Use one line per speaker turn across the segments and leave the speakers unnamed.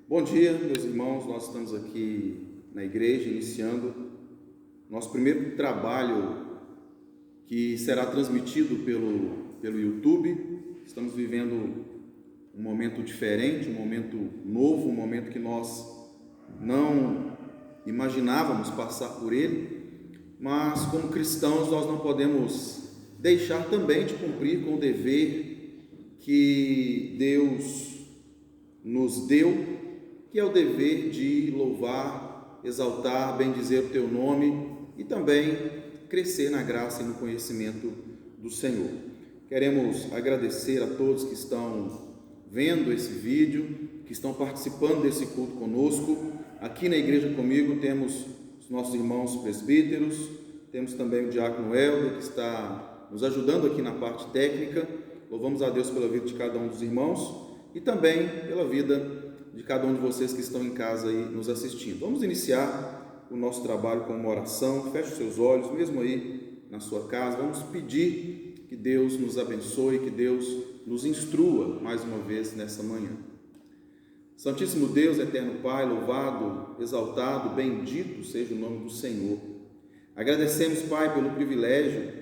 Bom dia, meus irmãos. Nós estamos aqui na igreja iniciando nosso primeiro trabalho que será transmitido pelo YouTube. Estamos vivendo um momento diferente, um momento novo, um momento que nós não imaginávamos passar por ele, mas como cristãos nós não podemos deixar também de cumprir com o dever que Deus nos deu, que é o dever de louvar, exaltar, bendizer o teu nome e também crescer na graça e no conhecimento do Senhor. Queremos agradecer a todos que estão vendo esse vídeo, que estão participando desse culto conosco. Aqui na igreja comigo temos os nossos irmãos presbíteros, temos também o diácono Helder, que está nos ajudando aqui na parte técnica. Louvamos a Deus pela vida de cada um dos irmãos e também pela vida de cada um de vocês que estão em casa aí nos assistindo. Vamos iniciar o nosso trabalho com uma oração. Feche os seus olhos, mesmo aí na sua casa. Vamos pedir que Deus nos abençoe, que Deus nos instrua mais uma vez nessa manhã. Santíssimo Deus, eterno Pai, louvado, exaltado, bendito seja o nome do Senhor. Agradecemos, Pai, pelo privilégio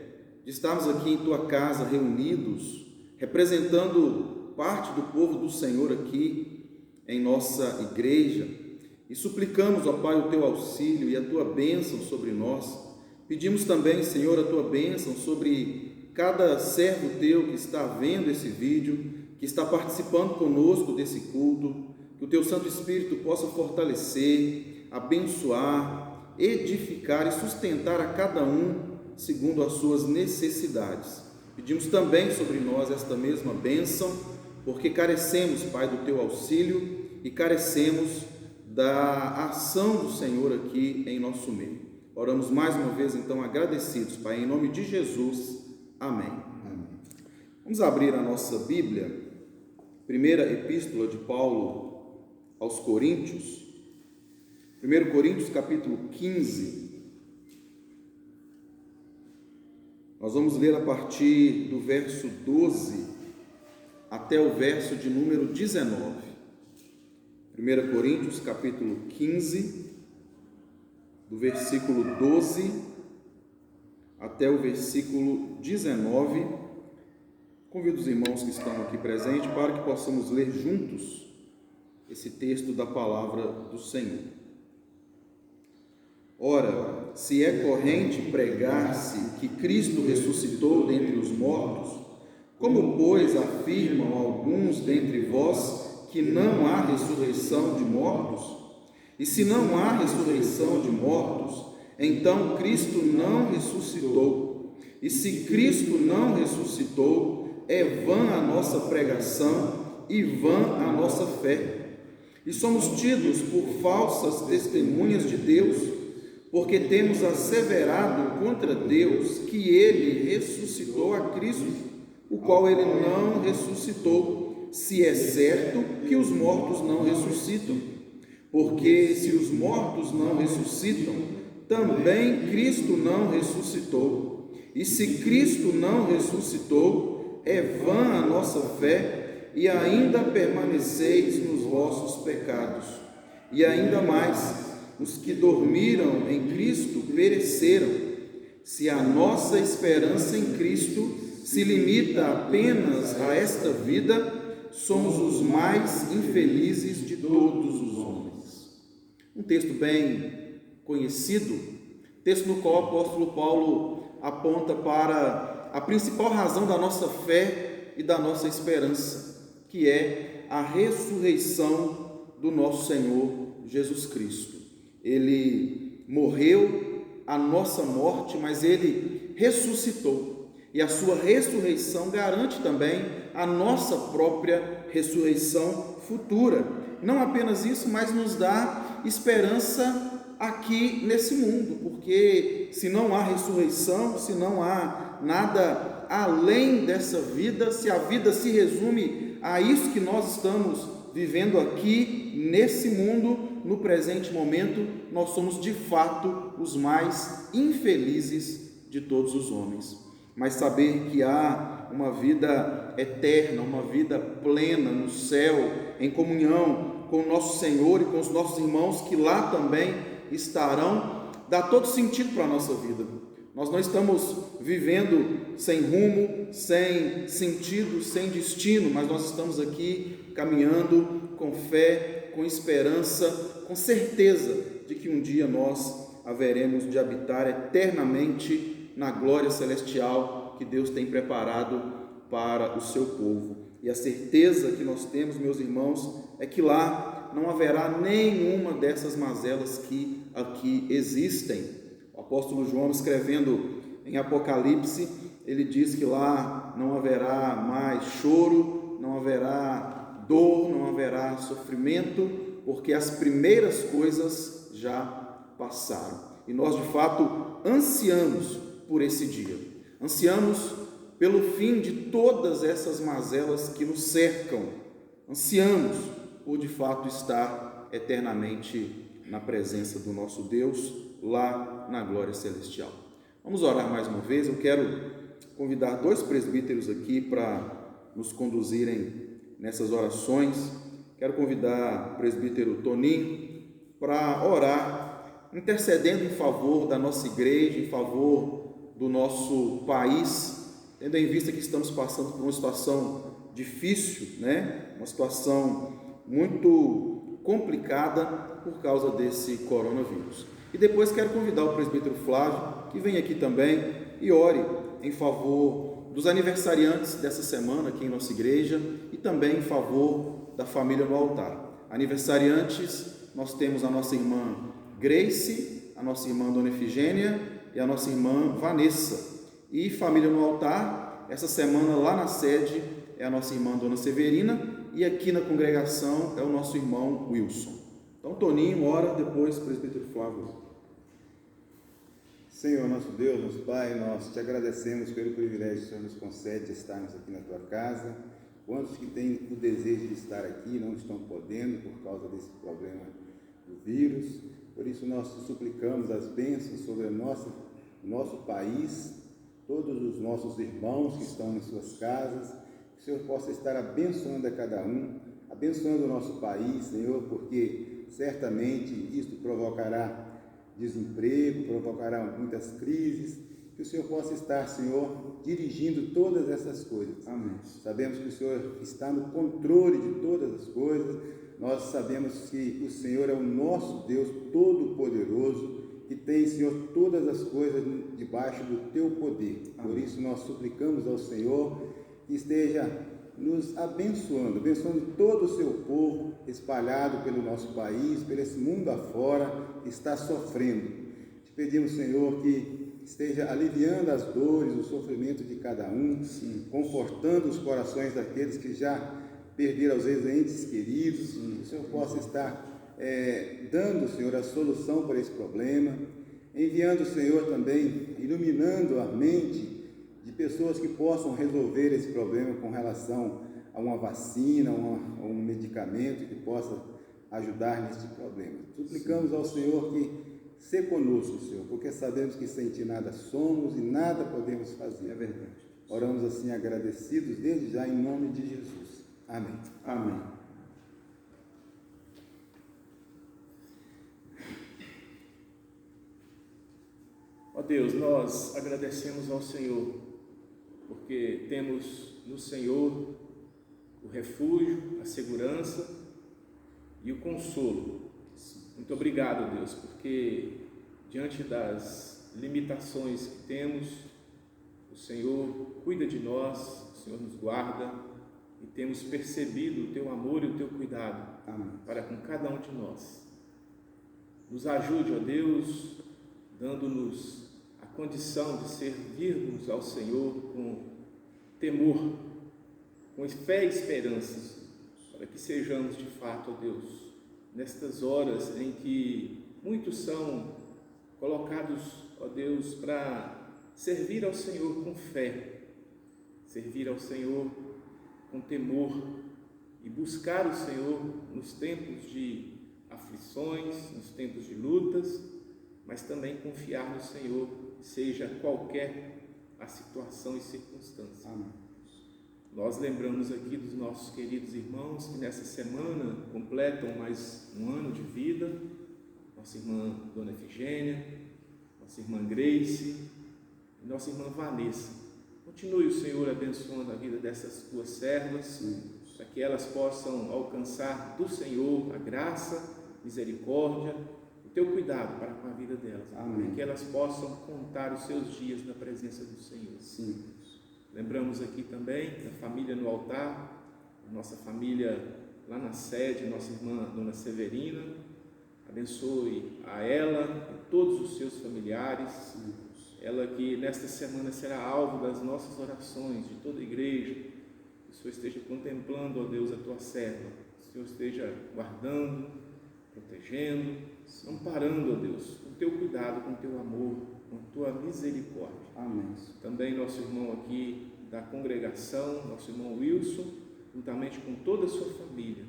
de estarmos aqui em Tua casa reunidos, representando parte do povo do Senhor aqui em nossa igreja, e suplicamos, ó Pai, o Teu auxílio e a Tua bênção sobre nós. Pedimos também, Senhor, a Tua bênção sobre cada servo Teu que está vendo esse vídeo, que está participando conosco desse culto, que o Teu Santo Espírito possa fortalecer, abençoar, edificar e sustentar a cada um segundo as suas necessidades. Pedimos também sobre nós esta mesma bênção, porque carecemos, Pai, do Teu auxílio e carecemos da ação do Senhor aqui em nosso meio. Oramos mais uma vez, então, agradecidos, Pai, em nome de Jesus. Amém. Amém. Vamos abrir a nossa Bíblia, primeira epístola de Paulo aos Coríntios, 1 Coríntios capítulo 15. Nós vamos ler a partir do verso 12 até o verso de número 19. 1 Coríntios capítulo 15, do versículo 12 até o versículo 19. Convido os irmãos que estão aqui presentes para que possamos ler juntos esse texto da palavra do Senhor. Ora, se é corrente pregar-se que Cristo ressuscitou dentre os mortos, como, pois, afirmam alguns dentre vós que não há ressurreição de mortos? E se não há ressurreição de mortos, então Cristo não ressuscitou. E se Cristo não ressuscitou, é vã a nossa pregação e vã a nossa fé. E somos tidos por falsas testemunhas de Deus, porque temos asseverado contra Deus que Ele ressuscitou a Cristo, o qual Ele não ressuscitou, se é certo que os mortos não ressuscitam. Porque se os mortos não ressuscitam, também Cristo não ressuscitou. E se Cristo não ressuscitou, é vã a nossa fé, e ainda permaneceis nos vossos pecados. E ainda mais, os que dormiram em Cristo pereceram. Se a nossa esperança em Cristo se limita apenas a esta vida, somos os mais infelizes de todos os homens. Um texto bem conhecido, texto no qual o apóstolo Paulo aponta para a principal razão da nossa fé e da nossa esperança, que é a ressurreição do nosso Senhor Jesus Cristo. Ele morreu a nossa morte, mas Ele ressuscitou. E a sua ressurreição garante também a nossa própria ressurreição futura. Não apenas isso, mas nos dá esperança aqui nesse mundo, porque se não há ressurreição, se não há nada além dessa vida, se a vida se resume a isso que nós estamos vivendo aqui nesse mundo, no presente momento, nós somos de fato os mais infelizes de todos os homens. Mas saber que há uma vida eterna, uma vida plena no céu, em comunhão com o nosso Senhor e com os nossos irmãos que lá também estarão, dá todo sentido para a nossa vida. Nós não estamos vivendo sem rumo, sem sentido, sem destino, mas nós estamos aqui caminhando com fé, com esperança, com certeza de que um dia nós haveremos de habitar eternamente na glória celestial que Deus tem preparado para o seu povo. E a certeza que nós temos, meus irmãos, é que lá não haverá nenhuma dessas mazelas que aqui existem. O apóstolo João, escrevendo em Apocalipse, ele diz que lá não haverá mais choro, não haverá dor, não haverá sofrimento, porque as primeiras coisas já passaram. E nós, de fato, ansiamos por esse dia. Ansiamos pelo fim de todas essas mazelas que nos cercam. Ansiamos por, de fato, estar eternamente na presença do nosso Deus, lá na glória celestial. Vamos orar mais uma vez. Eu quero convidar 2 presbíteros aqui para nos conduzirem nessas orações. Quero convidar o presbítero Toninho para orar, intercedendo em favor da nossa igreja, em favor do nosso país, tendo em vista que estamos passando por uma situação difícil, uma situação muito complicada por causa desse coronavírus. E depois quero convidar o presbítero Flávio, que vem aqui também e ore em favor dos aniversariantes dessa semana aqui em nossa igreja e também em favor da família no altar. Aniversariantes, nós temos a nossa irmã Grace, a nossa irmã Dona Efigênia e a nossa irmã Vanessa. E família no altar, essa semana lá na sede é a nossa irmã Dona Severina e aqui na congregação é o nosso irmão Wilson. Então, Toninho, ora, depois presbítero Flávio.
Senhor, nosso Deus, nosso Pai, nós te agradecemos pelo privilégio que o Senhor nos concede de estarmos aqui na tua casa. Quantos que têm o desejo de estar aqui não estão podendo por causa desse problema do vírus. Por isso nós te suplicamos as bênçãos sobre o nosso país, todos os nossos irmãos que estão em suas casas, que o Senhor possa estar abençoando a cada um, abençoando o nosso país, Senhor, porque certamente isto provocará desemprego, provocará muitas crises, que o Senhor possa estar, Senhor, dirigindo todas essas coisas.
Amém.
Sabemos que o Senhor está no controle de todas as coisas, nós sabemos que o Senhor é o nosso Deus Todo-Poderoso, que tem, Senhor, todas as coisas debaixo do teu poder. Amém. Por isso nós suplicamos ao Senhor que esteja nos abençoando todo o seu povo espalhado pelo nosso país, pelo esse mundo afora que está sofrendo. Te pedimos, Senhor, que esteja aliviando as dores, o sofrimento de cada um, confortando os corações daqueles que já perderam, às vezes, entes queridos. Que o Senhor possa estar dando, Senhor, a solução para esse problema, enviando, Senhor, também, iluminando a mente de pessoas que possam resolver esse problema com relação a uma vacina, a um medicamento que possa ajudar neste problema. Suplicamos ao Senhor que se conosco, Senhor, porque sabemos que sem Ti nada somos e nada podemos fazer.
É verdade.
Oramos assim agradecidos desde já em nome de Jesus. Amém.
Amém.
Ó Deus, nós agradecemos ao Senhor, porque temos no Senhor o refúgio, a segurança e o consolo. Muito obrigado, Deus, porque diante das limitações que temos, o Senhor cuida de nós, o Senhor nos guarda e temos percebido o Teu amor e o Teu cuidado para com cada um de nós. Nos ajude, ó Deus, dando-nos a condição de servirmos ao Senhor com temor, com fé e esperança, para que sejamos de fato, ó Deus, nestas horas em que muitos são colocados, ó Deus, para servir ao Senhor com fé, servir ao Senhor com temor e buscar o Senhor nos tempos de aflições, nos tempos de lutas, mas também confiar no Senhor, seja qualquer a situação e circunstância.
Amém.
Nós lembramos aqui dos nossos queridos irmãos que nessa semana completam mais um ano de vida. Nossa irmã Dona Efigênia, nossa irmã Grace e nossa irmã Vanessa. Continue o Senhor abençoando a vida dessas tuas servas, para que elas possam alcançar do Senhor a graça, misericórdia, o teu cuidado para com a vida delas.
Amém.
Que elas possam contar os seus dias na presença do Senhor.
Sim.
Lembramos aqui também da família no altar, a nossa família lá na sede, nossa irmã Dona Severina. Abençoe a ela e todos os seus familiares. Ela que nesta semana será alvo das nossas orações, de toda a igreja. Que o Senhor esteja contemplando, ó Deus, a tua serva. Que o Senhor esteja guardando, protegendo, amparando, ó Deus, com o teu cuidado, com o teu amor, com a tua misericórdia.
Amém.
Também nosso irmão aqui da congregação, nosso irmão Wilson, juntamente com toda a sua família,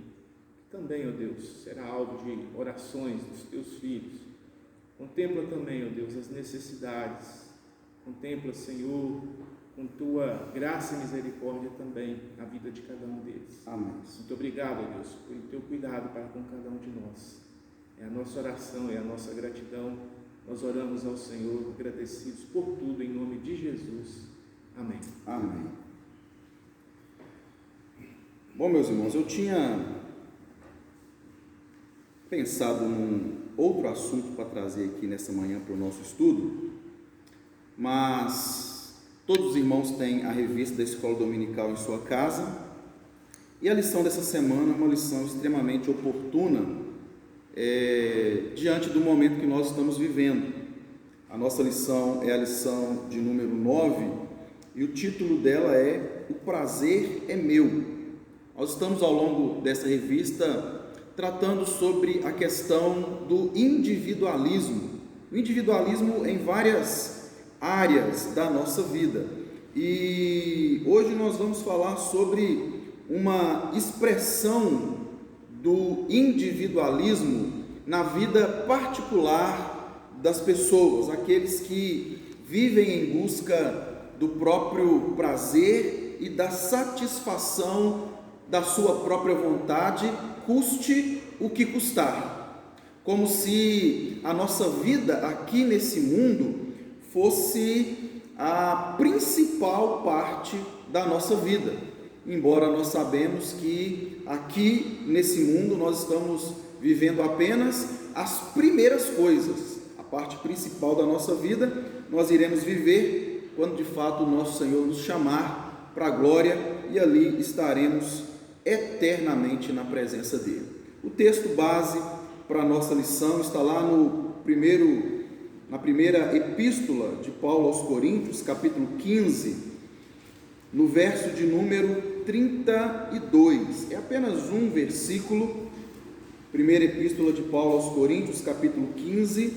que também, ó Deus, será alvo de orações dos teus filhos. Contempla também, ó Deus, as necessidades. Contempla, Senhor, com tua graça e misericórdia também a vida de cada um deles.
Amém.
Muito obrigado, ó Deus, pelo teu cuidado para com cada um de nós. É a nossa oração, é a nossa gratidão. Nós oramos ao Senhor, agradecidos por tudo, em nome de Jesus. Amém.
Amém.
Bom, meus irmãos, eu tinha pensado num outro assunto para trazer aqui nessa manhã para o nosso estudo, mas todos os irmãos têm a revista da Escola Dominical em sua casa, e a lição dessa semana é uma lição extremamente oportuna, diante do momento que nós estamos vivendo. A nossa lição é a lição de número 9, e o título dela é O Prazer é Meu. Nós estamos ao longo dessa revista tratando sobre a questão do individualismo. O individualismo em várias áreas da nossa vida. E hoje nós vamos falar sobre uma expressão do individualismo na vida particular das pessoas, aqueles que vivem em busca do próprio prazer e da satisfação da sua própria vontade, custe o que custar, como se a nossa vida aqui nesse mundo fosse a principal parte da nossa vida, embora nós sabemos que aqui nesse mundo nós estamos vivendo apenas as primeiras coisas. A parte principal da nossa vida nós iremos viver quando de fato o nosso Senhor nos chamar para a glória, e ali estaremos eternamente na presença dele. O texto base para a nossa lição está lá na primeira epístola de Paulo aos Coríntios, capítulo 15, no verso de número 32. É apenas um versículo. Primeira epístola de Paulo aos Coríntios, capítulo 15,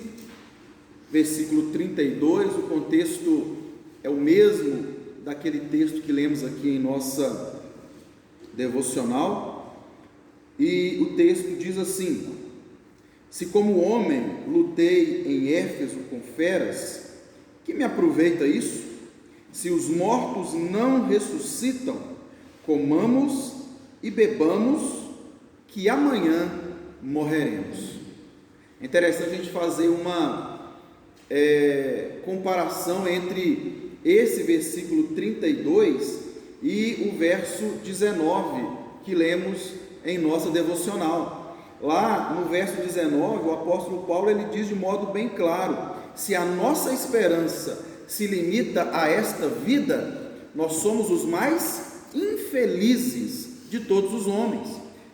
versículo 32. O contexto é o mesmo daquele texto que lemos aqui em nossa devocional, e o texto diz assim: se como homem lutei em Éfeso com feras, que me aproveita isso? Se os mortos não ressuscitam, comamos e bebamos, que amanhã morreremos. É interessante a gente fazer uma comparação entre esse versículo 32 e o verso 19 que lemos em nossa devocional. Lá no verso 19, o apóstolo Paulo ele diz de modo bem claro: se a nossa esperança se limita a esta vida, nós somos os mais infelizes de todos os homens.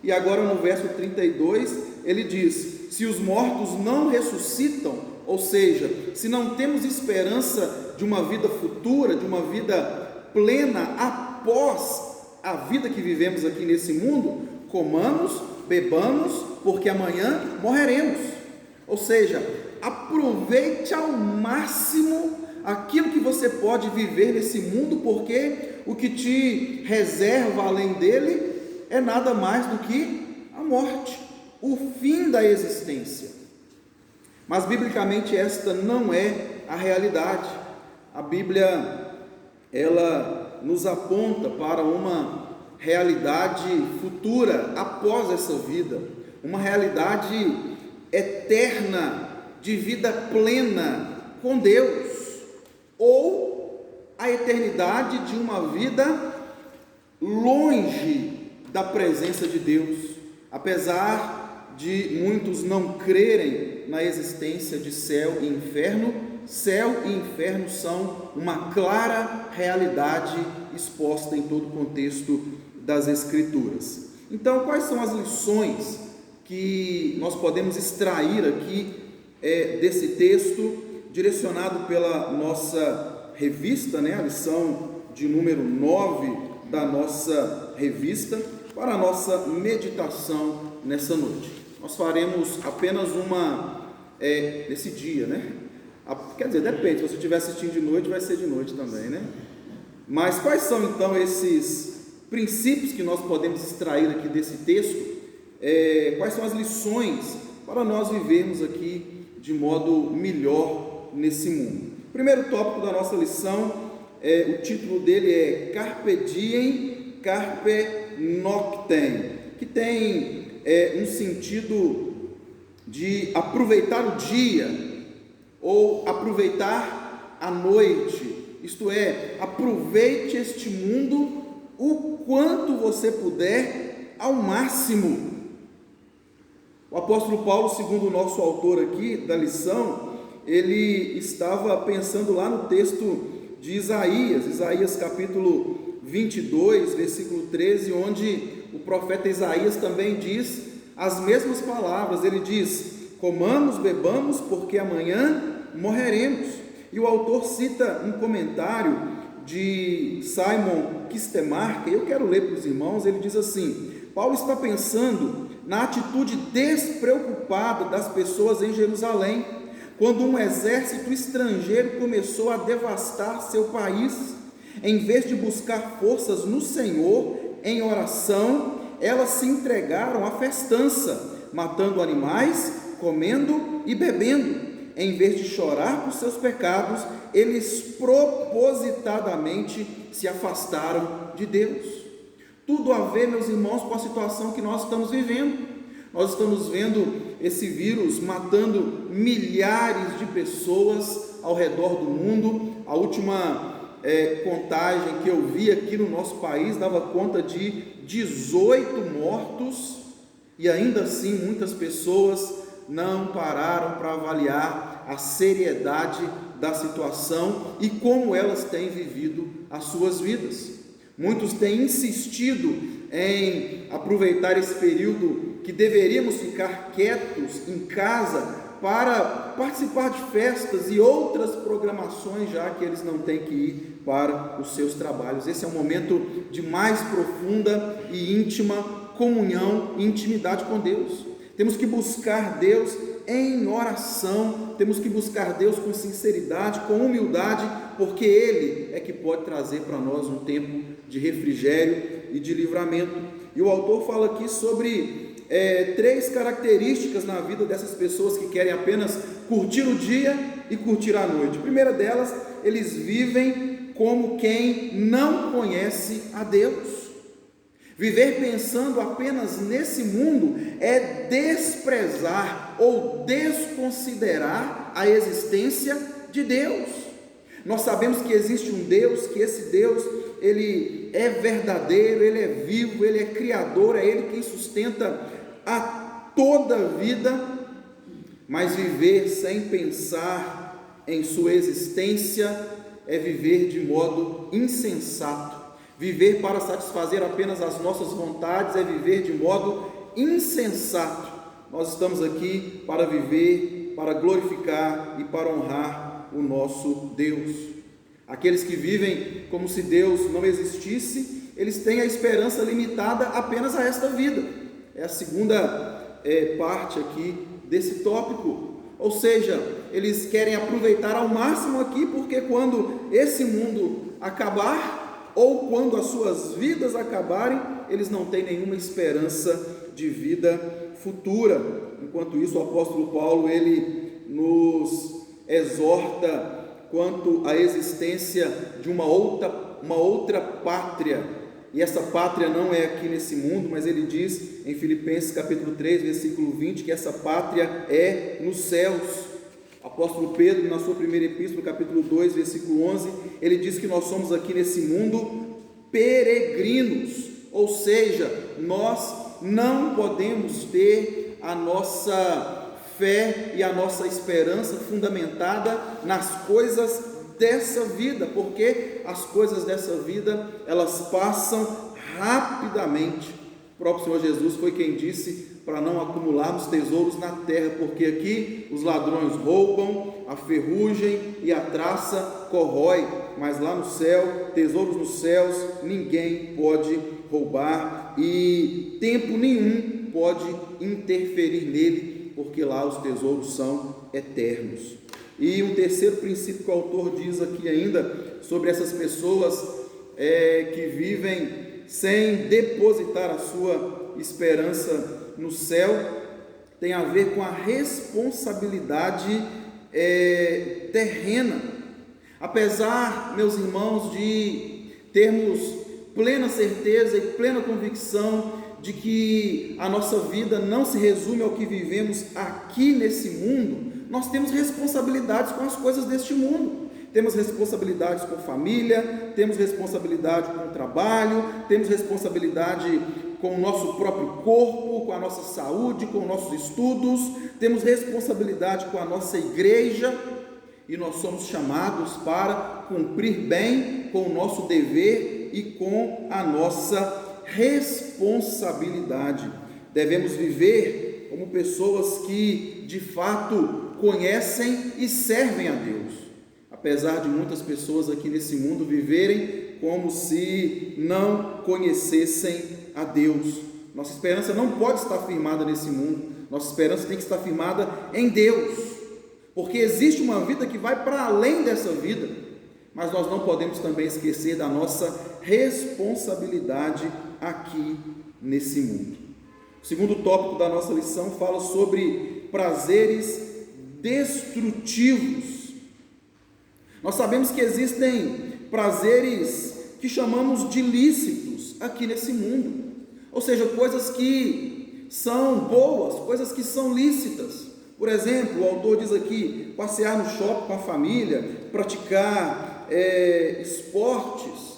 E agora no verso 32 ele diz: se os mortos não ressuscitam, ou seja, se não temos esperança de uma vida futura, de uma vida plena após a vida que vivemos aqui nesse mundo, comamos, bebamos, porque amanhã morreremos. Ou seja, aproveite ao máximo aquilo que você pode viver nesse mundo, porque o que te reserva além dele é nada mais do que a morte, o fim da existência. Mas biblicamente esta não é a realidade. A Bíblia ela ela nos aponta para uma realidade futura após essa vida, uma realidade eterna de vida plena com Deus, ou a eternidade de uma vida longe da presença de Deus, apesar de muitos não crerem na existência de céu e inferno. Céu e inferno são uma clara realidade exposta em todo o contexto das Escrituras. Então, quais são as lições que nós podemos extrair aqui desse texto, direcionado pela nossa revista, a lição de número 9 da nossa revista, para a nossa meditação nessa noite? Nós faremos apenas uma nesse dia, quer dizer, depende, se você estiver assistindo de noite, vai ser de noite também, Mas quais são então esses princípios que nós podemos extrair aqui desse texto? Quais são as lições para nós vivermos aqui de modo melhor nesse mundo? O primeiro tópico da nossa lição, o título dele é Carpe Diem, Carpe Noctem, que tem um sentido de aproveitar o dia ou aproveitar a noite, isto é, aproveite este mundo o quanto você puder, ao máximo. O apóstolo Paulo, segundo o nosso autor aqui da lição, ele estava pensando lá no texto de Isaías capítulo 22, versículo 13, onde o profeta Isaías também diz as mesmas palavras. Ele diz: comamos, bebamos, porque amanhã morreremos. E o autor cita um comentário de Simon Kistemaker, eu quero ler para os irmãos. Ele diz assim: Paulo está pensando na atitude despreocupada das pessoas em Jerusalém, quando um exército estrangeiro começou a devastar seu país. Em vez de buscar forças no Senhor em oração, elas se entregaram à festança, matando animais, comendo e bebendo. Em vez de chorar por seus pecados, eles propositadamente se afastaram de Deus. Tudo a ver, meus irmãos, com a situação que nós estamos vivendo. Nós estamos vendo esse vírus matando milhares de pessoas ao redor do mundo. A última contagem que eu vi aqui no nosso país dava conta de 18 mortos, e ainda assim muitas pessoas não pararam para avaliar a seriedade da situação e como elas têm vivido as suas vidas. Muitos têm insistido em aproveitar esse período que deveríamos ficar quietos em casa para participar de festas e outras programações, já que eles não têm que ir para os seus trabalhos. Esse é um momento de mais profunda e íntima comunhão e intimidade com Deus. Temos que buscar Deus em oração, temos que buscar Deus com sinceridade, com humildade, porque Ele é que pode trazer para nós um tempo de refrigério e de livramento. E o autor fala aqui sobre 3 características na vida dessas pessoas que querem apenas curtir o dia e curtir a noite. A primeira delas, eles vivem como quem não conhece a Deus. Viver pensando apenas nesse mundo é desprezar ou desconsiderar a existência de Deus. Nós sabemos que existe um Deus, que esse Deus, Ele é verdadeiro, Ele é vivo, Ele é criador, é Ele quem sustenta a toda a vida, mas viver sem pensar em sua existência é viver de modo insensato. Viver para satisfazer apenas as nossas vontades é viver de modo insensato. Nós estamos aqui para viver, para glorificar e para honrar o nosso Deus. Aqueles que vivem como se Deus não existisse, eles têm a esperança limitada apenas a esta vida. É a segunda parte aqui desse tópico. Ou seja, eles querem aproveitar ao máximo aqui, porque quando esse mundo acabar, ou quando as suas vidas acabarem, eles não têm nenhuma esperança de vida futura. Enquanto isso, o apóstolo Paulo, ele nos exorta quanto à existência de uma outra uma outra pátria, e essa pátria não é aqui nesse mundo, mas ele diz em Filipenses capítulo 3, versículo 20, que essa pátria é nos céus. O apóstolo Pedro, na sua primeira epístola, capítulo 2, versículo 11, ele diz que nós somos aqui nesse mundo peregrinos, ou seja, nós não podemos ter a nossa fé e a nossa esperança fundamentada nas coisas dessa vida, porque as coisas dessa vida, elas passam rapidamente. O próprio Senhor Jesus foi quem disse para não acumularmos tesouros na terra, porque aqui os ladrões roubam, a ferrugem e a traça corrói, mas lá no céu, tesouros nos céus, ninguém pode roubar e tempo nenhum pode interferir nele, porque lá os tesouros são eternos. E um terceiro princípio que o autor diz aqui ainda sobre essas pessoas que vivem sem depositar a sua esperança no céu, tem a ver com a responsabilidade terrena. Apesar, meus irmãos, de termos plena certeza e plena convicção de que a nossa vida não se resume ao que vivemos aqui nesse mundo, nós temos responsabilidades com as coisas deste mundo. Temos responsabilidades com família, temos responsabilidade com o trabalho, temos responsabilidade com o nosso próprio corpo, com a nossa saúde, com nossos estudos, temos responsabilidade com a nossa igreja, e nós somos chamados para cumprir bem com o nosso dever e com a nossa responsabilidade. Devemos viver como pessoas que de fato conhecem e servem a Deus, apesar de muitas pessoas aqui nesse mundo viverem como se não conhecessem a Deus. Nossa esperança não pode estar firmada nesse mundo, nossa esperança tem que estar firmada em Deus, porque existe uma vida que vai para além dessa vida, mas nós não podemos também esquecer da nossa responsabilidade aqui nesse mundo. O segundo tópico da nossa lição fala sobre prazeres destrutivos. Nós sabemos que existem prazeres que chamamos de lícitos aqui nesse mundo, ou seja, coisas que são boas, coisas que são lícitas. Por exemplo, o autor diz aqui, passear no shopping com a família, praticar esportes,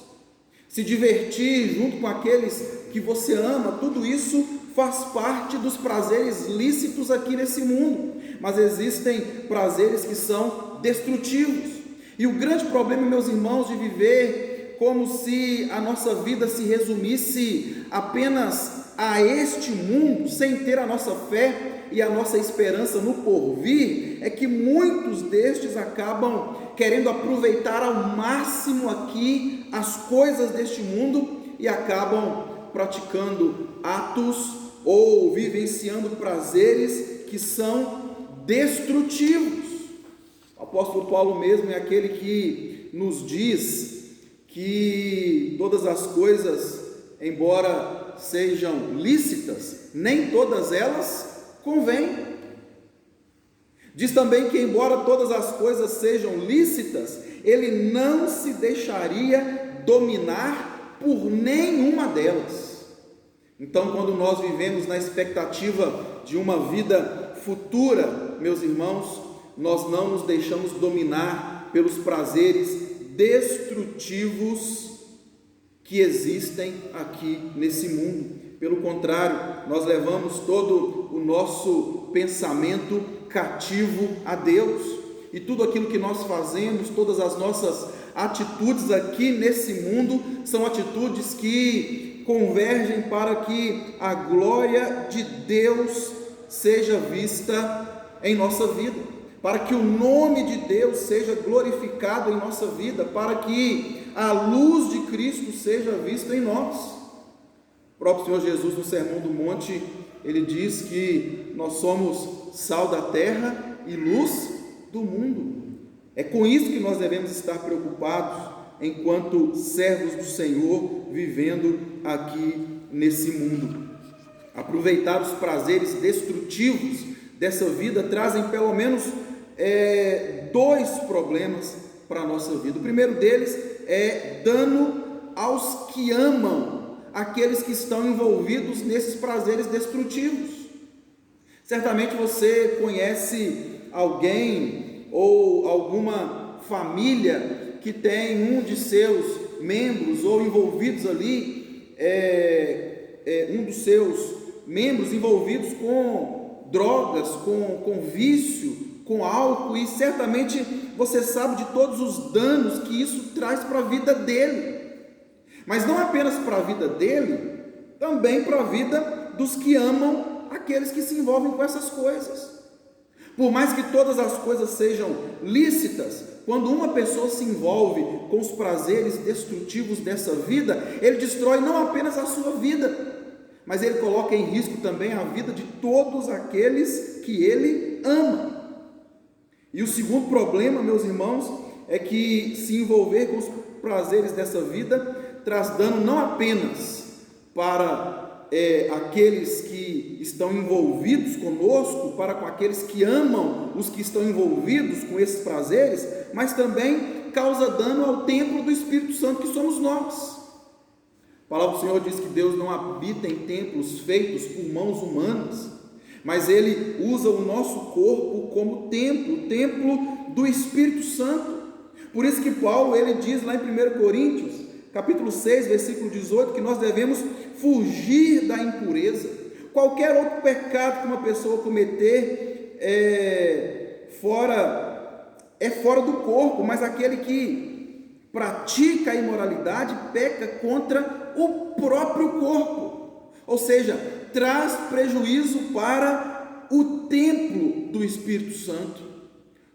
se divertir junto com aqueles que você ama, tudo isso faz parte dos prazeres lícitos aqui nesse mundo, mas existem prazeres que são destrutivos, e o grande problema, meus irmãos, de viver como se a nossa vida se resumisse apenas a este mundo, sem ter a nossa fé e a nossa esperança no porvir, é que muitos destes acabam querendo aproveitar ao máximo aqui as coisas deste mundo e acabam praticando atos ou vivenciando prazeres que são destrutivos. O apóstolo Paulo mesmo é aquele que nos diz que todas as coisas, embora sejam lícitas, nem todas elas convêm. Diz também que, embora todas as coisas sejam lícitas, ele não se deixaria dominar por nenhuma delas. Então, quando nós vivemos na expectativa de uma vida futura, meus irmãos, nós não nos deixamos dominar pelos prazeres destrutivos que existem aqui nesse mundo. Pelo contrário, nós levamos todo o nosso pensamento cativo a Deus, e tudo aquilo que nós fazemos, todas as nossas atitudes aqui nesse mundo, são atitudes que convergem para que a glória de Deus seja vista em nossa vida, para que o nome de Deus seja glorificado em nossa vida, para que a luz de Cristo seja vista em nós. O próprio Senhor Jesus, no Sermão do Monte, ele diz que nós somos sal da terra e luz do mundo. É com isso que nós devemos estar preocupados enquanto servos do Senhor, vivendo aqui nesse mundo. Aproveitar os prazeres destrutivos dessa vida trazem pelo menos dois problemas para a nossa vida. O primeiro deles dano aos que amam, aqueles que estão envolvidos nesses prazeres destrutivos. Certamente você conhece alguém ou alguma família que tem um de seus membros ou envolvidos ali, um dos seus membros envolvidos com drogas, com vício, com álcool, e certamente você sabe de todos os danos que isso traz para a vida dele, mas não apenas para a vida dele, também para a vida dos que amam aqueles que se envolvem com essas coisas. Por mais que todas as coisas sejam lícitas, quando uma pessoa se envolve com os prazeres destrutivos dessa vida, ele destrói não apenas a sua vida, mas ele coloca em risco também a vida de todos aqueles que ele ama. E o segundo problema, meus irmãos, é que se envolver com os prazeres dessa vida traz dano não apenas para aqueles que estão envolvidos conosco, para com aqueles que amam os que estão envolvidos com esses prazeres, mas também causa dano ao templo do Espírito Santo que somos nós. A palavra do Senhor diz que Deus não habita em templos feitos por mãos humanas, mas Ele usa o nosso corpo como templo, o templo do Espírito Santo. Por isso que Paulo, ele diz lá em 1 Coríntios, capítulo 6, versículo 18, que nós devemos fugir da impureza. Qualquer outro pecado que uma pessoa cometer é fora do corpo, mas aquele que pratica a imoralidade peca contra o próprio corpo, ou seja, traz prejuízo para o templo do Espírito Santo.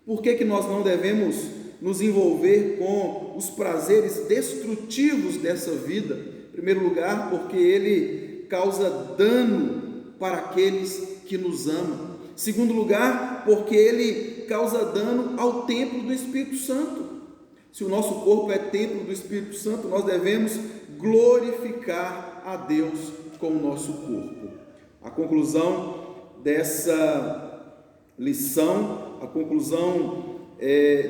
Por que nós não devemos nos envolver com os prazeres destrutivos dessa vida? Em primeiro lugar, porque ele causa dano para aqueles que nos amam. Em segundo lugar, porque ele causa dano ao templo do Espírito Santo. Se o nosso corpo é templo do Espírito Santo, nós devemos glorificar a Deus com o nosso corpo. A conclusão dessa lição, a conclusão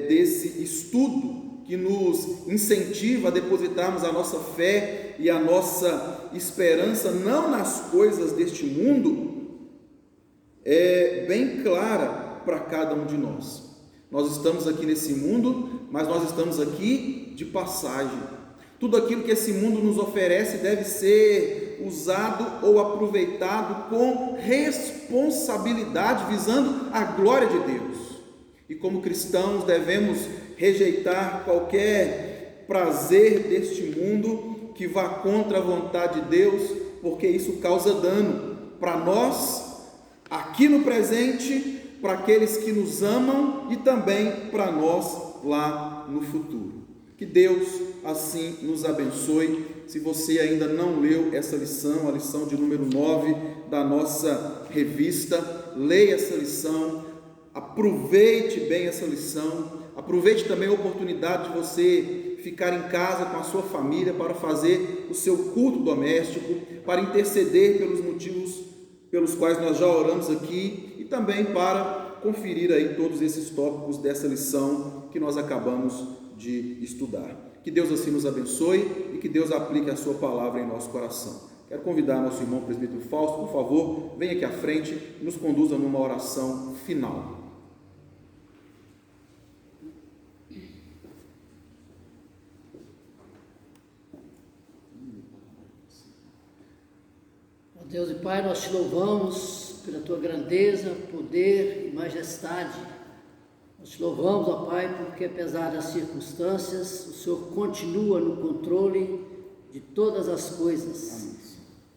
desse estudo que nos incentiva a depositarmos a nossa fé e a nossa esperança não nas coisas deste mundo, é bem clara para cada um de nós. Nós estamos aqui nesse mundo, mas nós estamos aqui de passagem. Tudo aquilo que esse mundo nos oferece deve ser usado ou aproveitado com responsabilidade, visando a glória de Deus. E como cristãos devemos rejeitar qualquer prazer deste mundo que vá contra a vontade de Deus, porque isso causa dano para nós, aqui no presente, para aqueles que nos amam e também para nós lá no futuro. Que Deus assim nos abençoe. Se você ainda não leu essa lição, a lição de número 9 da nossa revista, leia essa lição, aproveite bem essa lição, aproveite também a oportunidade de você ficar em casa com a sua família para fazer o seu culto doméstico, para interceder pelos motivos pelos quais nós já oramos aqui e também para conferir aí todos esses tópicos dessa lição que nós acabamos de estudar. Que Deus assim nos abençoe e que Deus aplique a sua palavra em nosso coração. Quero convidar nosso irmão presbítero Fausto, por favor, venha aqui à frente e nos conduza numa oração final.
Ó Deus e Pai, nós te louvamos pela tua grandeza, poder e majestade. Nós te louvamos, ó Pai, porque apesar das circunstâncias, o Senhor continua no controle de todas as coisas. Amém.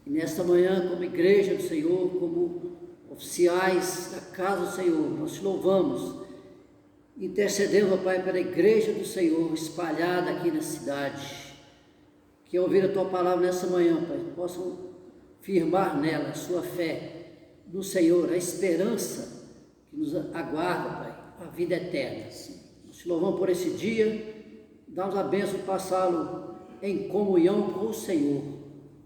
E nesta manhã, como igreja do Senhor, como oficiais da casa do Senhor, nós te louvamos, intercedemos, ó Pai, pela igreja do Senhor espalhada aqui na cidade, que ao ouvir a tua palavra nessa manhã, Pai, possam firmar nela a sua fé no Senhor, a esperança que nos aguarda, Pai, a vida eterna. Nós te louvamos por esse dia, dá-nos a bênção de passá-lo em comunhão com o Senhor.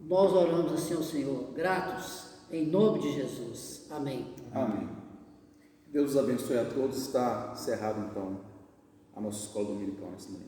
Nós oramos assim ao Senhor, gratos, em nome de Jesus. Amém.
Amém. Deus os abençoe a todos. Está encerrado então a nossa escola dominical nessa manhã.